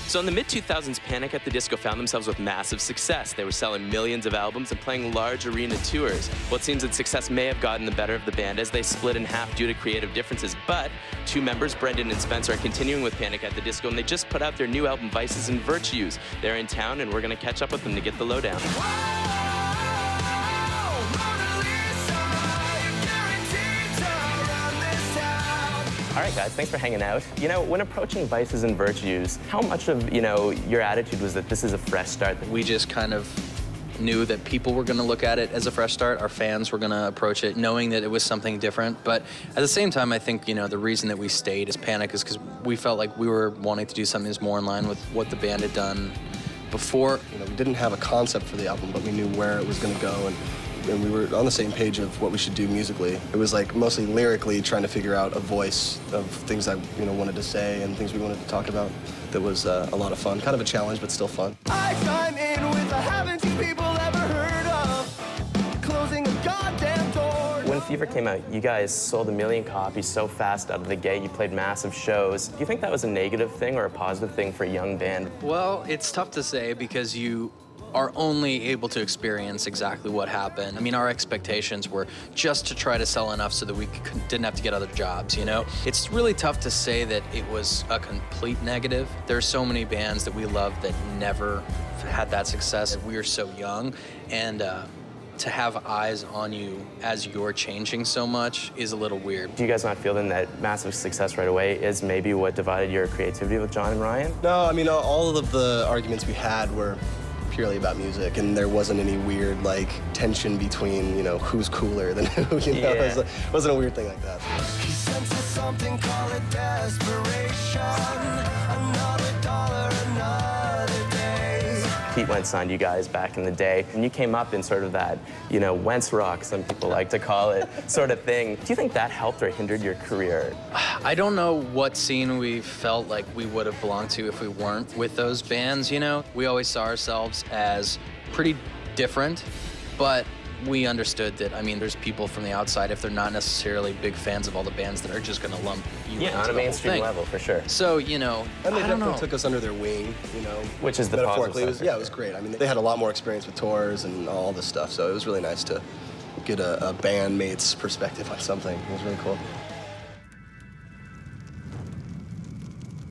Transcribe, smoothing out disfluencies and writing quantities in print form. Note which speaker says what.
Speaker 1: So in the mid-2000s, Panic at the Disco found themselves with massive success. They were selling millions of albums and playing large arena tours. Well, it seems that success may have gotten the better of the band as they split in half due to creative differences, but two members, Brendon and Spencer, are continuing with Panic at the Disco, and they just put out their new album, Vices and Virtues. They're in town, and we're going to catch up with them to get the lowdown. All right, guys, thanks for hanging out. You know, when approaching Vices and Virtues, how much of, your attitude was that this is a fresh start?
Speaker 2: We just kind of knew that people were going to look at it as a fresh start. Our fans were going to approach it knowing that it was something different. But at the same time, I think, the reason that we stayed as Panic is because we felt like we were wanting to do something that's more in line with what the band had done before.
Speaker 3: We didn't have a concept for the album, but we knew where it was going to go. And we were on the same page of what we should do musically. It was like mostly lyrically trying to figure out a voice of things I wanted to say and things we wanted to talk about. That was a lot of fun. Kind of a challenge, but still fun.
Speaker 4: I chime in with a haven't you people ever heard of closing a goddamn door.
Speaker 1: When Fever came out, you guys sold 1 million copies so fast out of the gate. You played massive shows. Do you think that was a negative thing or a positive thing for a young band?
Speaker 2: Well, it's tough to say because you are only able to experience exactly what happened. I mean, our expectations were just to try to sell enough so that we didn't have to get other jobs, It's really tough to say that it was a complete negative. There are so many bands that we love that never had that success. We were so young, and to have eyes on you as you're changing so much is a little weird.
Speaker 1: Do you guys not feel then that massive success right away is maybe what divided your creativity with John and Ryan?
Speaker 3: No, I mean, all of the arguments we had were purely about music, and there wasn't any weird tension between who's cooler than who.
Speaker 1: Yeah.
Speaker 3: It wasn't a weird thing like that.
Speaker 4: He senses something, call it desperation. Another dollar, another day.
Speaker 1: Pete Wentz signed you guys back in the day, and you came up in sort of that, Wentz rock, some people like to call it, sort of thing. Do you think that helped or hindered your career?
Speaker 2: I don't know what scene we felt like we would have belonged to if we weren't with those bands, We always saw ourselves as pretty different, but we understood that, there's people from the outside, if they're not necessarily big fans of all the bands, that are just going to lump you into
Speaker 1: on a mainstream level, for sure.
Speaker 2: So,
Speaker 3: And they definitely took us under their wing,
Speaker 1: Which is the
Speaker 3: metaphorically.
Speaker 1: positive
Speaker 3: It was great. They had a lot more experience with tours and all this stuff, so it was really nice to get a bandmate's perspective on something. It was really cool.